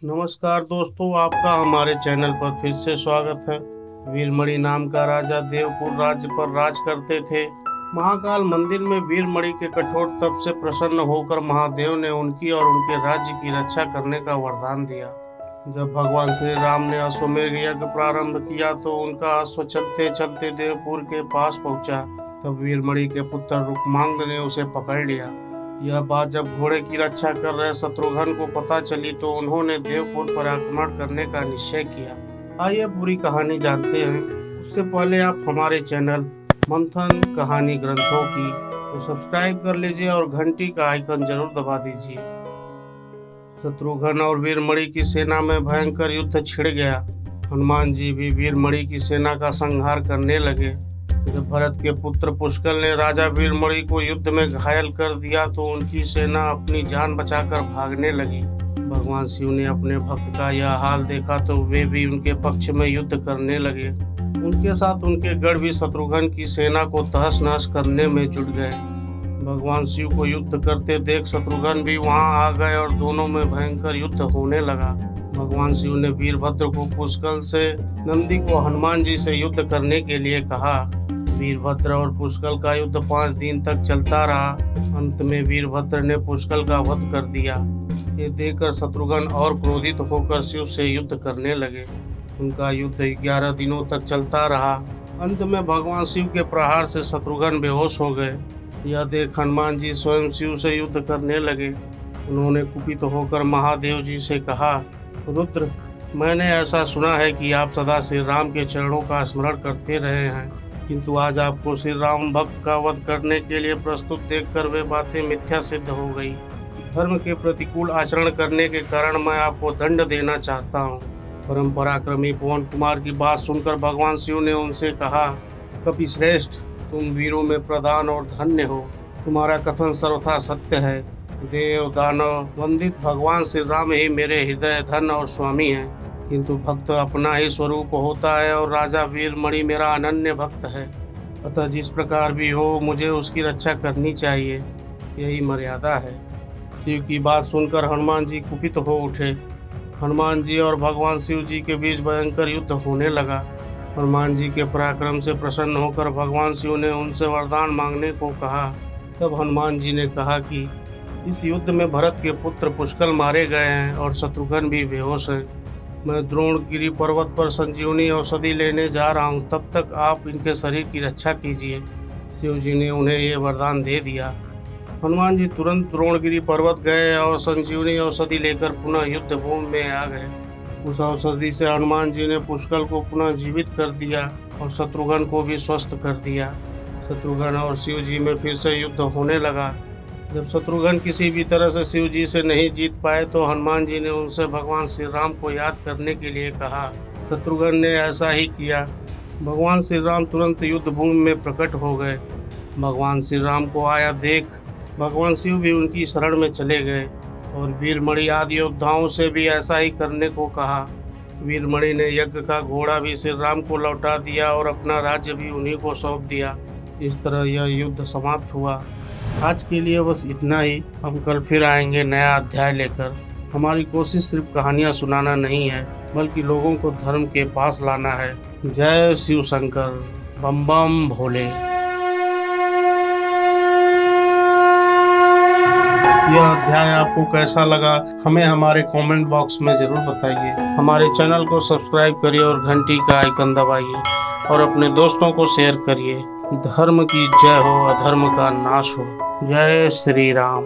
नमस्कार दोस्तों, आपका हमारे चैनल पर फिर से स्वागत है। वीरमणि नाम का राजा देवपुर राज्य पर राज करते थे। महाकाल मंदिर में वीरमणि के कठोर तप से प्रसन्न होकर महादेव ने उनकी और उनके राज्य की रक्षा करने का वरदान दिया। जब भगवान श्री राम ने अश्वमेध यज्ञ प्रारंभ किया तो उनका अश्व चलते चलते देवपुर के पास पहुंचा। तब वीरमणि के पुत्र रुक्मांगद ने उसे पकड़ लिया। यह बात जब घोड़े की रक्षा कर रहे शत्रुघ्न को पता चली तो उन्होंने देवपुर पर आक्रमण करने का निश्चय किया। आइए पूरी कहानी जानते हैं। उससे पहले आप हमारे चैनल मंथन कहानी ग्रंथों की तो सब्सक्राइब कर लीजिए और घंटी का आइकन जरूर दबा दीजिए। शत्रुघ्न और वीरमणि की सेना में भयंकर युद्ध छिड़ गया। हनुमान जी भी वीरमणि की सेना का संहार करने लगे। जब भरत के पुत्र पुष्कल ने राजा वीरमणि को युद्ध में घायल कर दिया तो उनकी सेना अपनी जान बचाकर भागने लगी। भगवान शिव ने अपने भक्त का यह हाल देखा तो वे भी उनके पक्ष में युद्ध करने लगे। उनके साथ उनके गढ़ भी शत्रुघ्न की सेना को तहस नहस करने में जुट गए। भगवान शिव को युद्ध करते देख शत्रुघ्न भी वहां आ गए और दोनों में भयंकर युद्ध होने लगा। भगवान शिव ने वीरभद्र को पुष्कल से नंदी को हनुमान जी से युद्ध करने के लिए कहा। वीरभद्र और पुष्कल का युद्ध 5 दिन तक चलता रहा। अंत में वीरभद्र ने पुष्कल का वध कर दिया। ये देखकर शत्रुघ्न और क्रोधित होकर शिव से युद्ध करने लगे। उनका युद्ध 11 दिनों तक चलता रहा। अंत में भगवान शिव के प्रहार से शत्रुघ्न बेहोश हो गए। यह देख हनुमान जी स्वयं शिव से युद्ध करने लगे। उन्होंने कुपित होकर महादेव जी से कहा, रुद्र, मैंने ऐसा सुना है कि आप सदा श्री राम के चरणों का स्मरण करते रहे हैं, किंतु आज आपको श्री राम भक्त का वध करने के लिए प्रस्तुत देखकर वे बातें मिथ्या सिद्ध हो गई। धर्म के प्रतिकूल आचरण करने के कारण मैं आपको दंड देना चाहता हूँ। परम पराक्रमी पवन कुमार की बात सुनकर भगवान शिव ने उनसे कहा, कपि श्रेष्ठ, तुम वीरों में प्रधान और धन्य हो। तुम्हारा कथन सर्वथा सत्य है। देव दानव वंदित भगवान श्री राम ही मेरे हृदय धन और स्वामी हैं, किंतु भक्त अपना ही स्वरूप होता है और राजा वीरमणि मेरा अनन्य भक्त है। अतः जिस प्रकार भी हो मुझे उसकी रक्षा करनी चाहिए, यही मर्यादा है। शिव की बात सुनकर हनुमान जी कुपित हो उठे। हनुमान जी और भगवान शिव जी के बीच भयंकर युद्ध होने लगा। हनुमान जी के पराक्रम से प्रसन्न होकर भगवान शिव ने उनसे वरदान मांगने को कहा। तब हनुमान जी ने कहा कि इस युद्ध में भरत के पुत्र पुष्कल मारे गए हैं और शत्रुघ्न भी बेहोश है। मैं द्रोणगिरी पर्वत पर संजीवनी औषधि लेने जा रहा हूँ, तब तक आप इनके शरीर की रक्षा कीजिए। शिव जी ने उन्हें ये वरदान दे दिया। हनुमान जी तुरंत द्रोणगिरी पर्वत गए और संजीवनी औषधि लेकर पुनः युद्ध भूमि में आ गए। उस औषधि से हनुमान जी ने पुष्कल को पुनः जीवित कर दिया और शत्रुघ्न को भी स्वस्थ कर दिया। शत्रुघ्न और शिव जी में फिर से युद्ध होने लगा। जब शत्रुघ्न किसी भी तरह से शिव जी से नहीं जीत पाए तो हनुमान जी ने उनसे भगवान श्री राम को याद करने के लिए कहा। शत्रुघ्न ने ऐसा ही किया। भगवान श्री राम तुरंत युद्ध भूमि में प्रकट हो गए। भगवान श्री राम को आया देख भगवान शिव भी उनकी शरण में चले गए और वीरमणि आदि योद्धाओं से भी ऐसा ही करने को कहा। वीरमणि ने यज्ञ का घोड़ा भी श्री राम को लौटा दिया और अपना राज्य भी उन्हीं को सौंप दिया। इस तरह यह युद्ध समाप्त हुआ। आज के लिए बस इतना ही। हम कल फिर आएंगे नया अध्याय लेकर। हमारी कोशिश सिर्फ कहानियाँ सुनाना नहीं है, बल्कि लोगों को धर्म के पास लाना है। जय शिव शंकर, बम बम भोले। यह अध्याय आपको कैसा लगा हमें हमारे कमेंट बॉक्स में जरूर बताइए। हमारे चैनल को सब्सक्राइब करिए और घंटी का आइकन दबाइए और अपने दोस्तों को शेयर करिए। धर्म की जय हो, अधर्म का नाश हो। जय श्री राम।